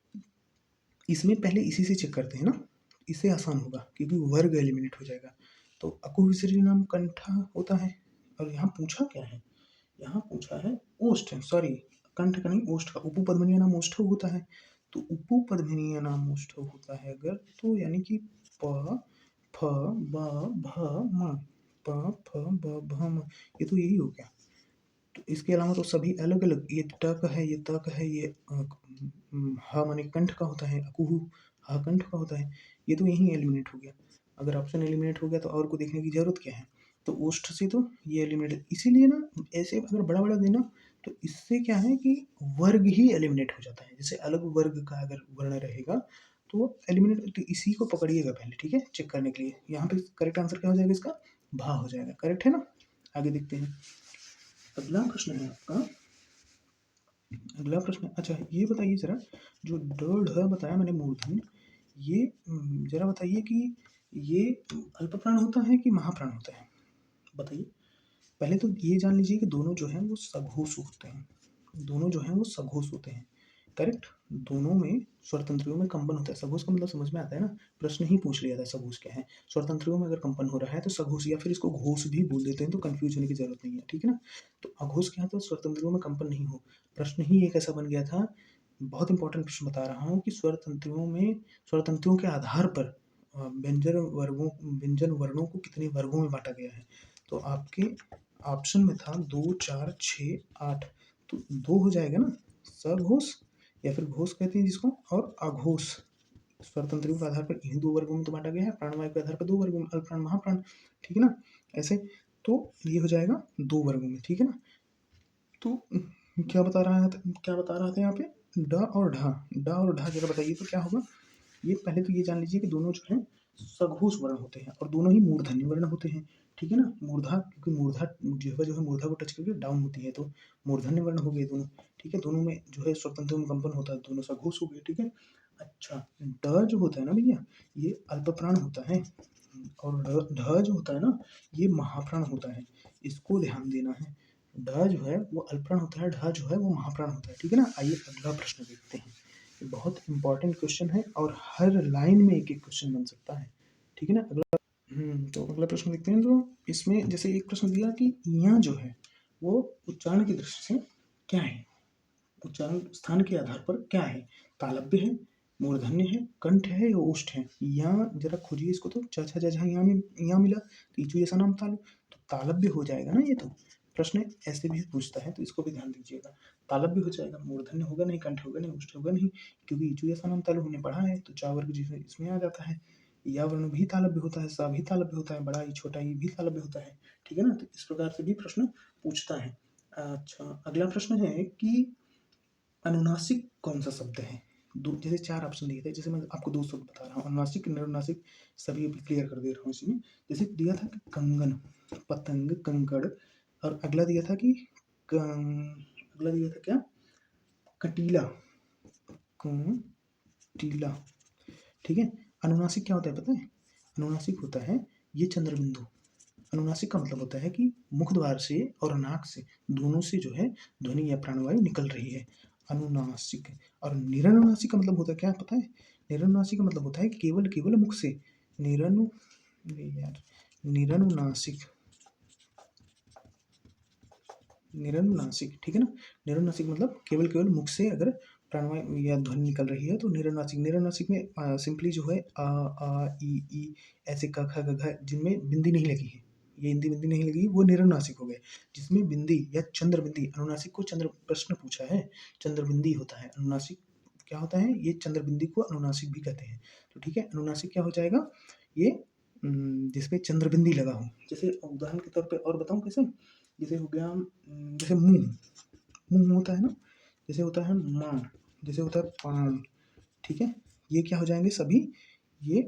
इसमें पहले इसी से चेक करते हैं ना, इससे आसान होगा क्योंकि वर्ग एलिमिनेट हो जाएगा। तो अकु विसर्जन नाम कंठा होता है, और यहाँ पूछा क्या है, यहाँ पूछा है ओष्ठ, सॉरी कंठ का नहीं, ओष्ठ का। उपपद्मनीय नाम ओष्ठ होता है, तो उपपद्मनीय नाम ओष्ठ होता है अगर, तो यानी कि प, फ, ब, भ, म, प, फ, ब, भ, म, ये तो यही हो गया। तो इसके अलावा तो सभी अलग अलग, ये ट का है, ये त का है, ये ह माने कंठ का होता है, अकुहु ह कंठ का होता है, ये तो यही एलिमिनेट हो गया। अगर ऑप्शन एलिमिनेट हो गया तो और को देखने की जरूरत क्या है, तो ओष्ठ से तो ये एलिमिनेट, इसीलिए ना ऐसे अगर बड़ा बड़ा देना तो इससे क्या है कि वर्ग ही एलिमिनेट हो जाता है। जैसे अलग वर्ग का अगर वर्ण रहेगा तो एलिमिनेट, तो इसी को पकड़िएगा पहले। ठीक है, चेक करने के लिए यहाँ पे करेक्ट आंसर क्या हो जाएगा, इसका भा हो जाएगा। करेक्ट है ना, आगे देखते हैं। अगला प्रश्न है आपका, अगला प्रश्न, अच्छा ये बताइए जरा, जो ड ढ बताया मैंने मूर्धन्य, ये जरा बताइए कि ये अल्पप्राण होता है कि महाप्राण होता है, बताइए। पहले तो ये जान लीजिए कि दोनों जो हैं वो सघोष होते हैं, दोनों जो हैं वो सघोष होते हैं। करेक्ट, दोनों में स्वरतंत्रियों में कंपन होता है। सघोष का मतलब समझ में आता है ना, प्रश्न ही पूछ लिया था सघोष क्या है। स्वरतंत्रियों में अगर कंपन हो रहा है तो सघोष, या फिर इसको घोष भी बोल देते हैं, तो कंफ्यूज होने की जरूरत नहीं है। ठीक है ना, तो अघोष क्या है, तो स्वरतंत्रियों में कंपन नहीं हो। प्रश्न ही एक ऐसा बन गया था, बहुत इंपॉर्टेंट प्रश्न बता रहा हूँ, कि स्वरतंत्रियों में, स्वरतंत्रियों के आधार पर व्यंजन वर्णों को कितने वर्गों में बांटा गया है। तो आपके ऑप्शन में था 2 4 6 8, तो 2 हो जाएगा ना सघोष, या फिर घोष कहते हैं जिसको, और अघोष। स्वरतंत्र के आधार पर इन्हीं 2 वर्गों में तो बाँटा गया है, प्राणवायु के आधार पर 2 वर्गों में, अल्पप्राण, महाप्राण, ठीक है ना? ऐसे तो ये हो जाएगा 2 वर्गों में, ठीक है ना? तो क्या बता रहा था यहाँ पे? ड और ढ, ड और ढ जरा बताइए तो क्या होगा? ये पहले तो ये जान लीजिए कि दोनों जो है सघोष वर्ण होते हैं और दोनों ही मूर्धन्य वर्ण होते हैं, ठीक है ना? मूर्धा, क्योंकि मूर्धा जिह्वा जो है मूर्धा को टच करके डाउन होती है, तो मूर्धन्य वर्ण हो गए दोनों, ठीक है? दोनों में जो है स्वतंत्र कंपन होता है, दोनों सघोष हो गए, ठीक है? अच्छा, ड जो होता है ना भैया, ये अल्पप्राण होता है, और ढ जो होता है ना, ये महाप्राण होता है। इसको ध्यान देना है। ढ जो है वो अल्पप्राण होता है, ढ जो है वो महाप्राण होता है, ठीक है ना? आइए अगला प्रश्न देखते हैं। ये बहुत इंपॉर्टेंट क्वेश्चन है और हर लाइन में एक-एक क्वेश्चन बन सकता है, ठीक है ना? तो अगला प्रश्न देखते हैं। तो इसमें जैसे एक प्रश्न दिया कि यहाँ जो है वो उच्चारण की दृष्टि से क्या है? उच्चारण स्थान के आधार पर क्या है? तालव्य है, मूर्धन्य है, कंठ है या ओष्ठ है? यहाँ जरा खोजिए इसको तो। छ छ झ यहाँ में यहाँ मिला तो इचु ऐसा नाम तालु, तो तालव्य हो जाएगा ना ये तो। प्रश्न ऐसे भी पूछता है तो इसको भी ध्यान दीजिएगा। तालव्य हो जाएगा, मूर्धन्य होगा नहीं, कंठ होगा नहीं, ओष्ठ होगा नहीं, क्योंकि इचु ऐसा नाम तालु हमने पढ़ा है, तो चा वर्ग जो है इसमें आ जाता है। या वर्ण भी तालव्य होता है, सा भी तालव्य होता है, बड़ा ई छोटा ई भी तालव्य होता है, ठीक है ना? तो इस प्रकार से भी प्रश्न पूछता है। अच्छा, अगला प्रश्न है कि अनुनासिक कौन सा शब्द है? दो, जैसे 4 ऑप्शन दिए थे, जैसे मैं आपको 2 शब्द बता रहा हूँ, अनुनासिक, निरनुनासिक, सभी अभी क्लियर कर दे रहा हूँ इसमें। जैसे दिया था कि कंगन, पतंग, कंकड़, और अगला दिया था कि अगला दिया था क्या? कटीला, कटीला, ठीक है? अनुनासिक क्या होता है पता है? अनुनासिक होता है ये चंद्रबिंदु। अनुनासिक का मतलब होता है कि मुख द्वार से और नाक से, दोनों से जो है ध्वनि या प्राणवायु निकल रही है, अनुनासिक। और निरनुनासिक का मतलब होता है क्या पता है? निरनुनासिक का मतलब होता है कि केवल केवल मुख से, निरनु यार निरनुनासिक, निरनुनासिक, ठीक है ना? निरनुनासिक मतलब केवल केवल मुख से अगर प्राणवायु या ध्वनि निकल रही है तो निरनुनासिक। निरनुनासिक में सिंपली जो है ई ऐसे क ख ग घ जिनमें बिंदी नहीं लगी है, ये हिंदी बिंदी नहीं लगी, वो निरनुनासिक हो गए। जिसमें बिंदी या चंद्रबिंदी, अनुनासिक को चंद्र प्रश्न पूछा है, चंद्रबिंदी होता है। अनुनासिक क्या होता है? ये चंद्रबिंदी को अनुनासिक भी कहते हैं। तो ठीक है, अनुनासिक क्या हो जाएगा? ये जिसपे चंद्रबिंदी लगा हो। जैसे उदाहरण के तौर पे और बताऊं कैसे? जैसे हो गया जैसे मुंह, मुंह होता है ना, जैसे होता है माँ, जैसे होता है पान, ठीक है? ये क्या हो जाएंगे सभी? ये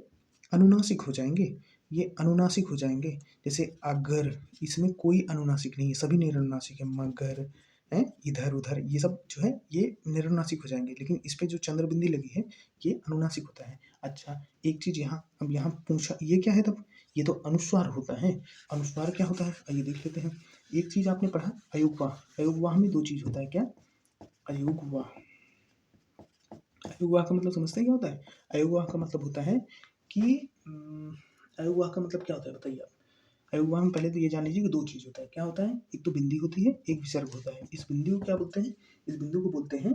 अनुनासिक हो जाएंगे, ये अनुनासिक हो जाएंगे। जैसे अगर, इसमें कोई अनुनासिक नहीं है, सभी निरनुनासिक है। मगर है, इधर उधर, ये सब जो है ये निरनुनासिक हो जाएंगे, लेकिन इस पे जो चंद्रबिंदी लगी है ये अनुनासिक होता है। अच्छा, एक चीज यहाँ, अब यहाँ पूछा ये क्या है तब? ये तो अनुस्वार होता है। अनुस्वार क्या होता है आइए देख लेते हैं। एक चीज आपने पढ़ा अयुग्वाह, अयुग्वाह में 2 चीज होता है, क्या? अयुग्वाह, अयुग्वाह का मतलब समझते हैं क्या होता है? अयुग्वाह का मतलब होता है कि अयुग्वाह का मतलब क्या होता है बताइए आप? अयुग्वाह में पहले तो ये जान लीजिए कि 2 चीज होता है। क्या होता है? एक तो बिंदी होती है, एक विसर्ग होता है। इस बिंदु को क्या बोलते हैं? इस बिंदु को बोलते हैं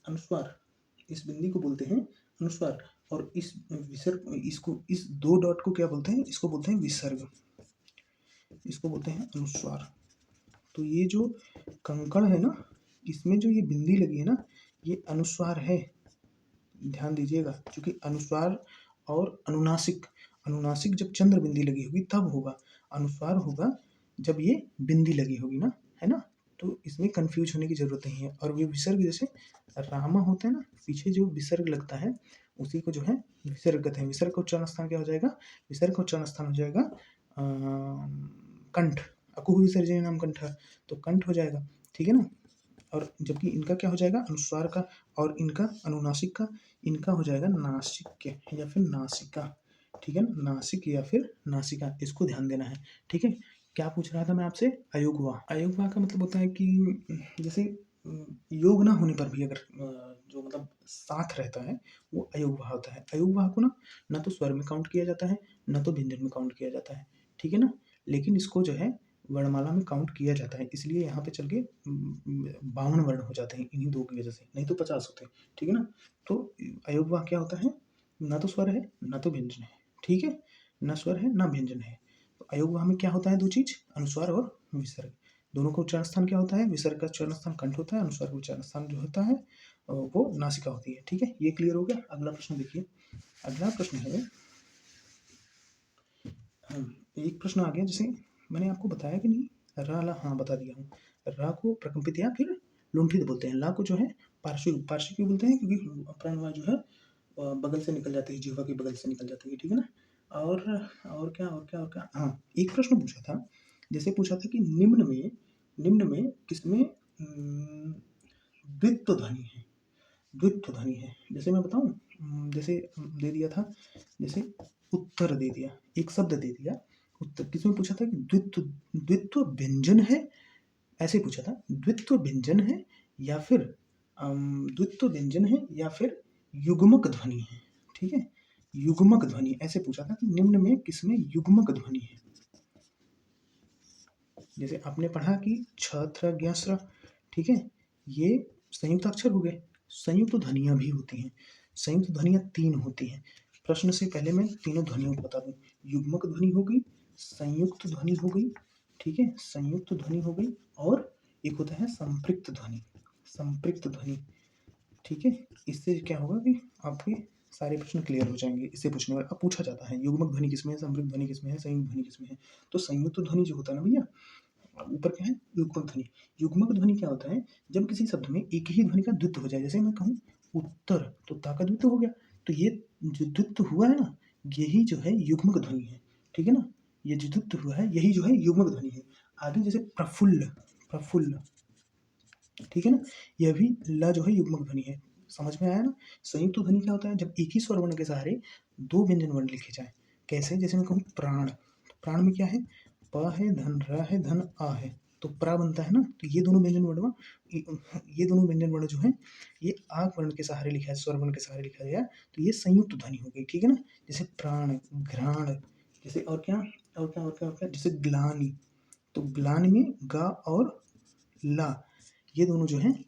अनुस्वार। इस बिंदी को बोलते हैं अनुस्वार, और इस विसर्ग, इसको, इस 2 डॉट को क्या बोलते हैं? इसको बोलते हैं विसर्ग, इसको बोलते हैं अनुस्वार। तो ये जो कंकड़ है ना, इसमें जो ये बिंदी लगी है ना, ये अनुस्वार है, ध्यान दीजिएगा। क्योंकि अनुस्वार और अनुनासिक, अनुनासिक जब चंद्र बिंदी लगी होगी तब होगा, अनुस्वार होगा जब ये बिंदी लगी होगी ना, है ना? तो इसमें कंफ्यूज होने की जरूरत नहीं है। और ये विसर्ग जैसे रामा होता है ना, पीछे जो विसर्ग लगता है उसी को जो है विसर्ग कहते हैं। विसर्ग का उच्चारण स्थान क्या हो जाएगा? विसर्ग का उच्चारण स्थान हो जाएगा कंठ, अकुह विसर्जन नाम कंठ, तो कंठ हो जाएगा, ठीक है ना? और जबकि इनका क्या हो जाएगा? अनुस्वार का, और इनका अनुनासिक का, इनका हो जाएगा नासिक या फिर नासिका, ठीक है ना? नासिक या फिर नासिका, इसको ध्यान देना है, ठीक है? क्या पूछ रहा था मैं आपसे? अयोगवा, अयोगवा का मतलब होता है कि जैसे योग ना होने पर भी अगर जो मतलब साथ रहता है वो अयोगवा होता है। अयोगवा को ना तो स्वर में काउंट किया जाता है, ना तो व्यंजन में काउंट किया जाता है, ठीक है ना? लेकिन इसको जो है वर्णमाला में काउंट किया जाता है, इसलिए यहाँ पे चल के 52 वर्ण हो जाते हैं इन्हीं 2 की वजह से, नहीं तो 50 होते हैं, ठीक है ना? तो अयोगवाह क्या होता है? ना तो स्वर है ना तो व्यंजन है, ठीक है? ना स्वर है ना व्यंजन है। तो अयोगवाह में क्या होता है? 2 चीज, अनुस्वार और विसर्ग। दोनों का उच्चारण स्थान क्या होता है? विसर्ग का उच्चारण स्थान कंठ होता है, अनुस्वार का उच्चारण स्थान जो होता है वो नासिका होती है। ठीक है, ये क्लियर हो गया। अगला प्रश्न देखिए, अगला प्रश्न है एक प्रश्न आ गया, जैसे मैंने आपको बताया कि नहीं, रा ला, हाँ बता दिया हूँ। रा को प्रकंपित या फिर लुंठित बोलते हैं, ला को जो है पार्श्वी पार्श्वी क्यों बोलते हैं, क्योंकि प्राणवायु जो है बगल से निकल जाती है, जिह्वा के बगल से निकल जाती है। ठीक है ना। और क्या, हाँ एक प्रश्न पूछा था, जैसे पूछा था कि निम्न में किसमें द्वित्व ध्वनि है, द्वित्व ध्वनि है। जैसे मैं बताऊं, जैसे दे दिया था, जैसे उत्तर दे दिया, एक शब्द दे दिया उत्तर, किसमें पूछा था कि द्वित्व द्वित्व व्यंजन है, ऐसे पूछा था, द्वित्व व्यंजन है या फिर द्वित्व व्यंजन है या फिर युग्मक ध्वनि है। ठीक है, युग्मक ध्वनि, ऐसे पूछा था कि निम्न में किसमें युग्मक ध्वनि है। जैसे आपने पढ़ा कि छ त्र ज्ञ स्र, ठीक है, ये संयुक्त अक्षर हो गए। संयुक्त ध्वनियां भी होती हैं, संयुक्त ध्वनियां 3 होती हैं। प्रश्न से पहले मैं तीनों ध्वनियों को बता दूं, युग्मक ध्वनि हो गई, संयुक्त ध्वनि हो गई, ठीक है, संयुक्त ध्वनि हो गई, और एक होता है संपृक्त ध्वनि, संपृक्त ध्वनि। ठीक है, इससे क्या होगा कि आपके सारे प्रश्न क्लियर हो जाएंगे। इससे पूछने वाला अब पूछा जाता है युग्मक ध्वनि किसमें है, संपृक्त ध्वनि किसमें है, संयुक्त ध्वनि किसमें है। तो संयुक्त ध्वनि जो होता है ना भैया, ऊपर क्या है, युग्मक ध्वनि। युग्मक ध्वनि क्या होता है, जब किसी शब्द में एक ही ध्वनि का द्वित्व हो जाए, जैसे मैं कहूँ उत्तर, तो ता का द्वित्व हो गया, तो ये जो द्वित्व हुआ है ना, यही जो है युग्मक ध्वनि है। ठीक है ना, ये जो द्वित्व हुआ है यही जो है युग्मक ध्वनि है। आगे जैसे प्रफुल्ल, प्रफुल्ल, ठीक है ना, यह भी ल जो है युग्मक ध्वनि है। समझ में आया ना। संयुक्त ध्वनि क्या होता है, जब एक ही स्वर वर्ण के सहारे दो व्यंजन वर्ण लिखे जाए। कैसे, जैसे मैं कहूँ प्राण, तो प्राण में क्या है, प है, धन, र है, धन, आ है, तो प्रा बनता है ना। तो ये दोनों व्यंजन वर्ण, ये दोनों व्यंजन वर्ण जो है, ये आग वर्ण के सहारे लिखा है, स्वर वर्ण के सहारे लिखा गया, तो ये संयुक्त ध्वनि हो गई। ठीक है ना, जैसे प्राण, घ्राण, जैसे और क्या, जैसे ग्लानि, तो ग्लानि में गा और ला, ये दोनों जो है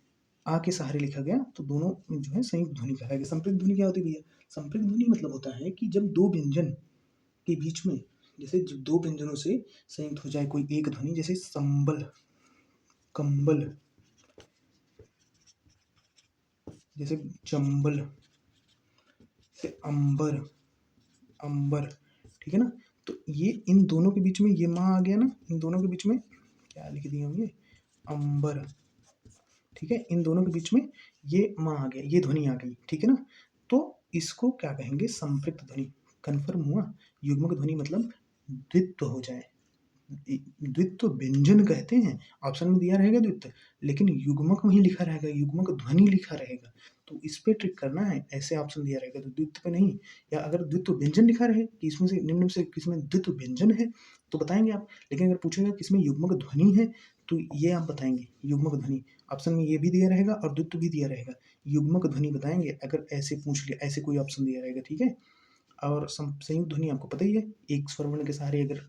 आ के सहारे लिखा गया, तो दोनों जो है संयुक्त ध्वनि कहलाएगी। संपृक्त ध्वनि क्या होती है भैया, संपृक्त ध्वनि मतलब होता है कि जब दो व्यंजन के बीच में, जैसे जब दो व्यंजनों से संयुक्त हो जाए कोई एक ध्वनि, जैसे संबल, कंबल, जैसे चंबल, जैसे अंबर, अंबर, ठीक है ना। तो ये इन दोनों के बीच में ये माँ आ गया ना, इन दोनों के बीच में क्या लिख दिए होंगे, अंबर, ठीक है, इन दोनों के बीच में ये माँ आ गया, ये ध्वनि आ गई। ठीक है ना, तो इसको क्या कहेंगे, संपृक्त ध्वनि। कन्फर्म हुआ, युग्मक ध्वनि मतलब द्वित्व हो जाए, द्वित्व व्यंजन कहते हैं, ऑप्शन में दिया रहेगा द्वित्व, लेकिन युग्मक वहीं लिखा रहेगा, युग्मक ध्वनि लिखा रहेगा। तो इस पे ट्रिक करना है, ऐसे ऑप्शन दिया रहेगा तो द्वित्व पे नहीं, या अगर द्वित्व व्यंजन लिखा रहे कि इसमें से निम्न में से किसमें द्वित्व व्यंजन है, तो बताएंगे आप। लेकिन अगर पूछेगा किसमें युग्मक ध्वनि है, तो ये आप बताएंगे युग्मक ध्वनि। ऑप्शन में ये भी दिया रहेगा और द्वित्व भी दिया रहेगा, युग्मक ध्वनि बताएंगे अगर ऐसे पूछ लिया, ऐसे कोई ऑप्शन दिया रहेगा। ठीक है, और संयुक्त ध्वनि आपको पता ही है, एक स्वर वर्ण के सहारे अगर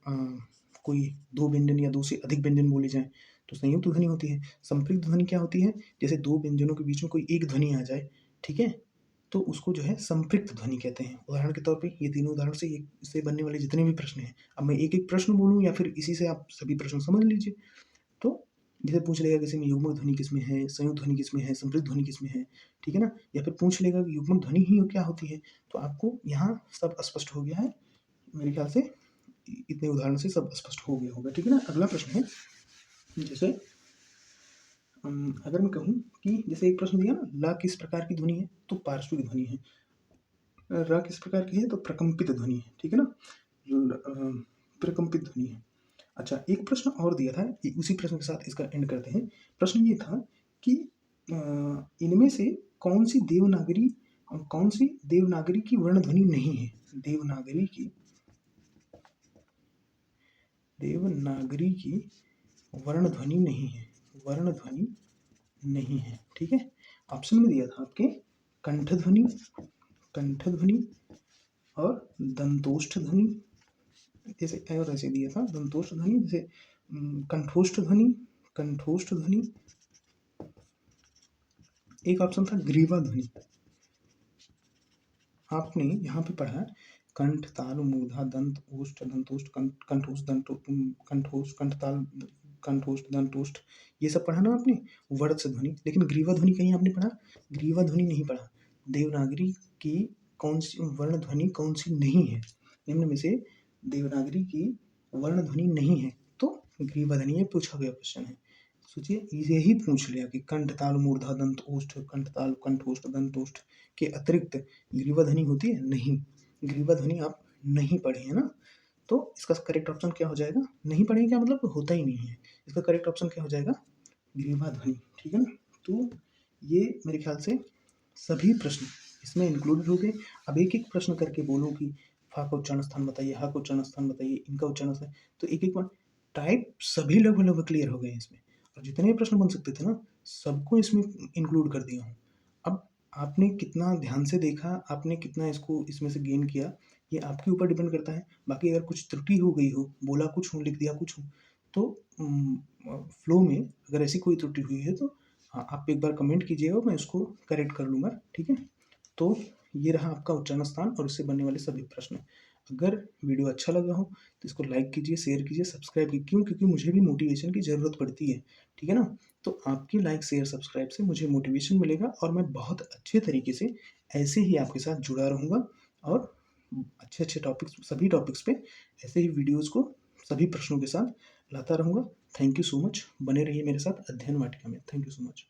कोई दो व्यंजन या दो से अधिक व्यंजन बोले जाएं तो संयुक्त ध्वनि होती है। संपृक्त ध्वनि क्या होती है, जैसे दो व्यंजनों के बीच में कोई एक ध्वनि आ जाए, ठीक है, तो उसको जो है संपृक्त ध्वनि कहते हैं। उदाहरण के तौर पे ये तीनों उदाहरण से इससे बनने वाले जितने भी प्रश्न हैं, अब मैं एक एक प्रश्न बोलूँ या फिर इसी से आप सभी प्रश्न समझ लीजिए। तो जैसे पूछ लेगा किसी में युग्मक ध्वनि किसमें है, संयुक्त ध्वनि किसमें है, संपृक्त ध्वनि किसमें है, ठीक है ना, या फिर पूछ लेगा कि युग्मक ध्वनि ही क्या होती है, तो आपको यहाँ सब स्पष्ट हो गया है मेरे ख्याल से, इतने उदाहरण से सब स्पष्ट हो गया होगा। ठीक है ना। अगला प्रश्न है, जैसे अगर मैं कहूँ कि जैसे एक प्रश्न दिया ना, ला किस प्रकार की ध्वनि है, तो पार्श्विक ध्वनि है। र किस प्रकार की है, तो प्रकंपित ध्वनि है। ठीक है ना, प्रकंपित ध्वनि है। अच्छा, एक प्रश्न और दिया था, उसी प्रश्न के साथ इसका एंड करते हैं। प्रश्न ये था कि इनमें से कौन सी देवनागरी की वर्ण ध्वनि नहीं है, देवनागरी की वर्ण ध्वनि नहीं है, वर्ण ध्वनि नहीं है। ठीक है, ऑप्शन में दिया था आपके कंठ ध्वनि, कंठ ध्वनि और दंतोष्ठ ध्वनि, जैसे और ऐसे दिया था दंतोष्ठ ध्वनि, जैसे कंठोष्ठ ध्वनि, कंठोष्ठ ध्वनि, एक ऑप्शन था ग्रीवा ध्वनि। आपने यहाँ पे पढ़ा कंठ, तालु, मूर्धा, दंत, ओष्ठ, दंतोष्ठ, कंठोष्ठ, कंठोष्ठ, कंठताल, कंठोष्ठ, दंतोष्ठ, ये सब पढ़ा ना आपने, वर्ड से ध्वनि। लेकिन ग्रीवा ध्वनि कहीं आपने पढ़ा? ग्रीवा ध्वनि नहीं पढ़ा। देवनागरी की कौन सी वर्ण ध्वनि कौन सी नहीं है? निम्न में से देवनागरी की वर्ण ध्वनि नहीं है तो ग्रीवा ध्वनि, ये पूछा गया क्वेश्चन है। सोचिए, यही पूछ लिया कि कंठ ताल मूर्धा दंत ओष्ठ, कंठ ताल कंठोष्ठ दंतोष्ठ के अतिरिक्त ग्रीवा ध्वनि होती है? नहीं। ग्रीवा ध्वनि आप नहीं पढ़े हैं ना, तो इसका करेक्ट ऑप्शन क्या हो जाएगा? नहीं पढ़े क्या मतलब होता ही नहीं है। इसका करेक्ट ऑप्शन क्या हो जाएगा? ग्रीवा ध्वनि। ठीक है ना? तो ये मेरे ख्याल से सभी प्रश्न इसमें इंक्लूडेड हो गए। अब एक एक प्रश्न करके बोलो कि फा का उच्चारण स्थान बताइए, हा का उच्चारण स्थान बताइए, इनका उच्चारण स्थान, तो एक एक टाइप सभी लगभग लगभग क्लियर हो गए हैं इसमें। और जितने भी प्रश्न बन सकते थे ना, सबको इसमें इंक्लूड कर दिया हूँ। अब आपने कितना ध्यान से देखा, आपने कितना इसको इसमें से गेन किया, ये आपके ऊपर डिपेंड करता है। बाकी अगर कुछ त्रुटि हो गई हो, बोला कुछ हूँ लिख दिया कुछ हूँ, तो फ्लो में अगर ऐसी कोई त्रुटि हुई है तो हाँ, आप एक बार कमेंट कीजिएगा, मैं उसको करेक्ट कर लूँगा। ठीक है? तो ये रहा आपका उच्चारण स्थान और इससे बनने वाले सभी प्रश्न। अगर वीडियो अच्छा लगा हो तो इसको लाइक कीजिए, शेयर कीजिए, सब्सक्राइब कीजिए। क्यों? क्योंकि मुझे भी मोटिवेशन की ज़रूरत पड़ती है। ठीक है ना? तो आपके लाइक, शेयर, सब्सक्राइब से मुझे मोटिवेशन मिलेगा और मैं बहुत अच्छे तरीके से ऐसे ही आपके साथ जुड़ा रहूँगा और अच्छे-अच्छे टॉपिक्स, सभी टॉपिक्स पे ऐसे ही वीडियोज़ को सभी प्रश्नों के साथ लाता रहूँगा। Thank you so much. बने रहिए मेरे साथ अध्ययन वाटिका में। Thank you so much.